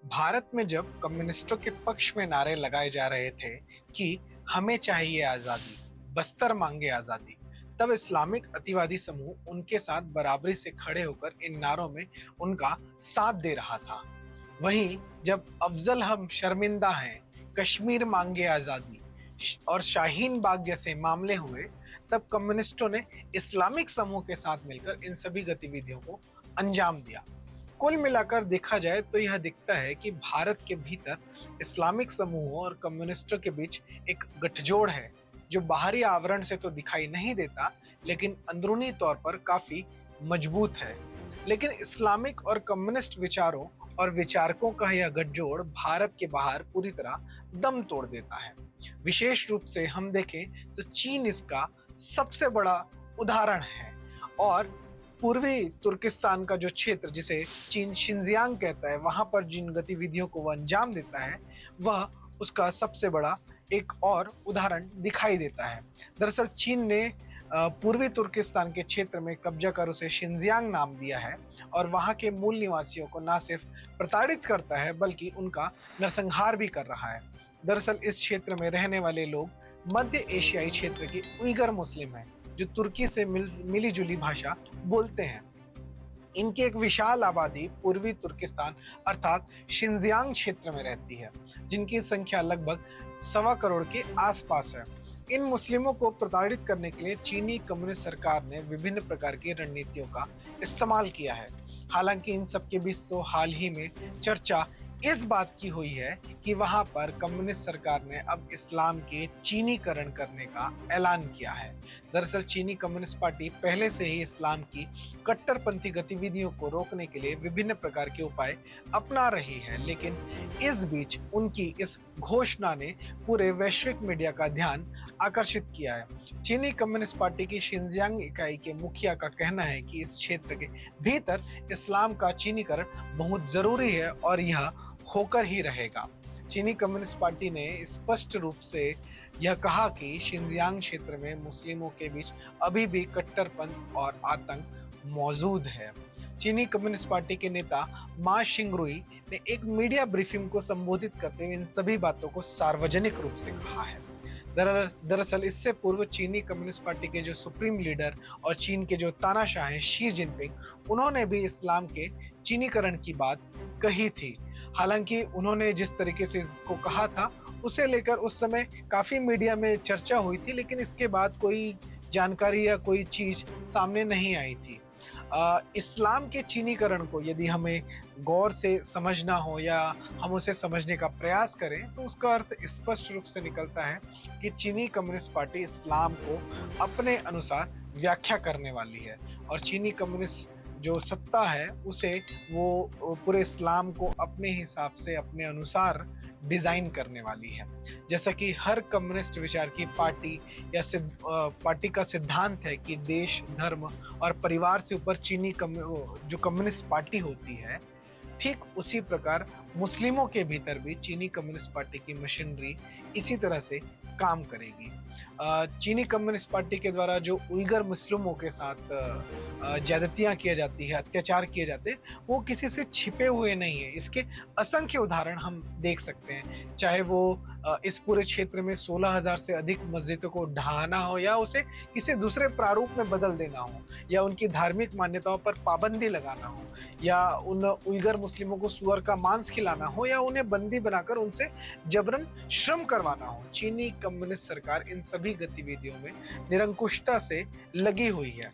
भारत में जब कम्युनिस्टों के पक्ष में नारे लगाए जा रहे थे कि हमें चाहिए आजादी, बस्तर मांगे आजादी, तब इस्लामिक अतिवादी समूह उनके साथ बराबरी से खड़े होकर इन नारों में उनका साथ दे रहा था। वहीं जब अफजल हम शर्मिंदा हैं, कश्मीर मांगे आजादी और शाहीन बाग जैसे मामले हुए, तब कम्युनिस्टों ने इस्लामिक समूह के साथ मिलकर इन सभी गतिविधियों को अंजाम दिया। कुल मिलाकर देखा जाए तो यह दिखता है कि भारत के भीतर इस्लामिक समूहों और कम्युनिस्टों के बीच एक गठजोड़ है, जो बाहरी आवरण से तो दिखाई नहीं देता, लेकिन अंदरूनी तौर पर काफी मजबूत है। लेकिन इस्लामिक और कम्युनिस्ट विचारों और विचारकों का यह गठजोड़ भारत के बाहर पूरी तरह दम तोड़ देता है। विशेष रूप से हम देखें तो चीन इसका सबसे बड़ा उदाहरण है, और पूर्वी तुर्किस्तान का जो क्षेत्र जिसे चीन शिनजियांग कहता है, वहां पर जिन गतिविधियों को वह अंजाम देता है, वह उसका सबसे बड़ा एक और उदाहरण दिखाई देता है। दरअसल चीन ने पूर्वी तुर्किस्तान के क्षेत्र में कब्जा कर उसे शिनजियांग नाम दिया है, और वहां के मूल निवासियों को न सिर्फ प्रताड़ित करता है बल्कि उनका नरसंहार भी कर रहा है। दरअसल इस क्षेत्र में रहने वाले लोग मध्य एशियाई क्षेत्र के उइगर मुस्लिम हैं, जो तुर्की से मिली जुली भाषा बोलते हैं। इनकी एक विशाल आबादी पूर्वी तुर्किस्तान अर्थात शिनजियांग क्षेत्र में रहती है, जिनकी संख्या लगभग 1.25 करोड़ के आसपास है। इन मुस्लिमों को प्रताड़ित करने के लिए चीनी कम्युनिस्ट सरकार ने विभिन्न प्रकार की रणनीतियों का इस्तेमाल किया है। हालांकि इन सब के बीच तो हाल ही में चर्चा इस बात की हुई है कि वहां पर कम्युनिस्ट सरकार ने अब इस्लाम के चीनीकरण करने का ऐलान किया है। दरअसल चीनी कम्युनिस्ट पार्टी पहले से ही इस्लाम की कट्टरपंथी गतिविधियों को रोकने के लिए विभिन्न प्रकार के उपाय अपना रही है, लेकिन इस बीच उनकी इस घोषणा ने पूरे वैश्विक मीडिया का ध्यान आकर्षित किया है। चीनी कम्युनिस्ट पार्टी की शिनजियांग इकाई के मुखिया का कहना है कि इस क्षेत्र के भीतर इस्लाम का चीनीकरण बहुत जरूरी है और यह होकर ही रहेगा। चीनी कम्युनिस्ट पार्टी ने स्पष्ट रूप से यह कहा कि शिनजियांग क्षेत्र में मुस्लिमों के बीच अभी भी कट्टरपंथ और आतंक मौजूद है। चीनी कम्युनिस्ट पार्टी के नेता मा शिंगरुई ने एक मीडिया ब्रीफिंग को संबोधित करते हुए इन सभी बातों को सार्वजनिक रूप से कहा है। दरअसल इससे पूर्व चीनी कम्युनिस्ट पार्टी के जो सुप्रीम लीडर और चीन के जो तानाशाह हैं शी जिनपिंग, उन्होंने भी इस्लाम के चीनीकरण की बात कही थी। हालांकि उन्होंने जिस तरीके से इसको कहा था उसे लेकर उस समय काफी मीडिया में चर्चा हुई थी, लेकिन इसके बाद कोई जानकारी या कोई चीज सामने नहीं आई थी। इस्लाम के चीनीकरण को यदि हमें गौर से समझना हो या हम उसे समझने का प्रयास करें तो उसका अर्थ स्पष्ट रूप से निकलता है कि चीनी कम्युनिस्ट पार्टी इस्लाम को अपने अनुसार व्याख्या करने वाली है, और चीनी कम्युनिस्ट जो सत्ता है उसे वो पूरे इस्लाम को अपने हिसाब से अपने अनुसार डिजाइन करने वाली है। जैसा कि हर कम्युनिस्ट विचार की पार्टी या पार्टी का सिद्धांत है कि देश, धर्म और परिवार से ऊपर चीनी जो कम्युनिस्ट पार्टी होती है, ठीक उसी प्रकार मुस्लिमों के भीतर भी चीनी कम्युनिस्ट पार्टी की मशीनरी इसी तरह से काम करेगी। चीनी कम्युनिस्ट पार्टी के द्वारा जो उइगर मुस्लिमों के साथ ज्यादतियां किए जाती है, अत्याचार किए जाते हैं, वो किसी से छिपे हुए नहीं है। इसके असंख्य उदाहरण हम देख सकते हैं, चाहे वो इस पूरे क्षेत्र में 16,000 से अधिक मस्जिदों को ढहाना हो या उसे किसी दूसरे प्रारूप में बदल देना हो, या उनकी धार्मिक मान्यताओं पर पाबंदी लगाना हो, या उन उइगर मुस्लिमों को सुअर का मांस खिलाना हो, या उन्हें बंदी बनाकर उनसे जबरन श्रम करवाना हो। चीनी कम्युनिस्ट सरकार इन सभी गतिविधियों में निरंकुशता से लगी हुई है।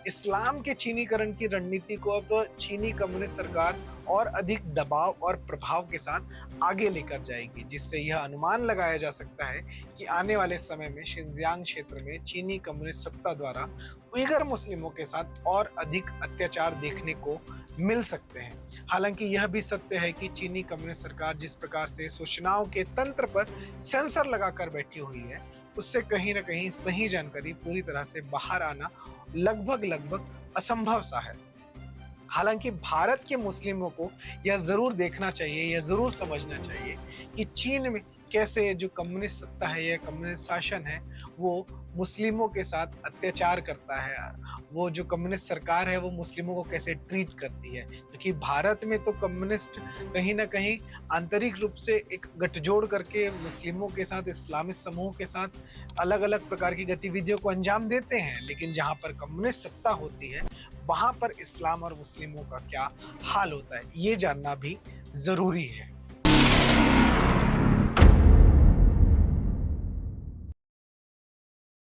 इस्लाम के चीनीकरण की रणनीति को अब चीनी कम्युनिस्ट सरकार और अधिक दबाव और प्रभाव के साथ आगे लेकर जाएगी, जिससे यह अनुमान लगाया जा सकता है कि आने वाले समय में शिनजियांग क्षेत्र में चीनी कम्युनिस्ट सत्ता द्वारा उइगर मुस्लिमों के साथ और अधिक अत्याचार देखने को मिल सकते हैं। हालांकि यह भी सत्य है कि चीनी कम्युनिस्ट सरकार जिस प्रकार से सूचनाओं के तंत्र पर सेंसर लगाकर बैठी हुई है, उससे कहीं ना कहीं सही जानकारी पूरी तरह से बाहर आना लगभग असंभव सा है। हालांकि भारत के मुस्लिमों को यह जरूर देखना चाहिए, यह जरूर समझना चाहिए कि चीन में कैसे जो कम्युनिस्ट सत्ता है या कम्युनिस्ट शासन है वो मुस्लिमों के साथ अत्याचार करता है, वो जो कम्युनिस्ट सरकार है वो मुस्लिमों को कैसे ट्रीट करती है। क्योंकि भारत में तो कम्युनिस्ट कहीं ना कहीं आंतरिक रूप से एक गठजोड़ करके मुस्लिमों के साथ, इस्लामिक समूह के साथ अलग अलग प्रकार की गतिविधियों को अंजाम देते हैं, लेकिन जहाँ पर कम्युनिस्ट सत्ता होती है वहां पर इस्लाम और मुस्लिमों का क्या हाल होता है, ये जानना भी जरूरी है।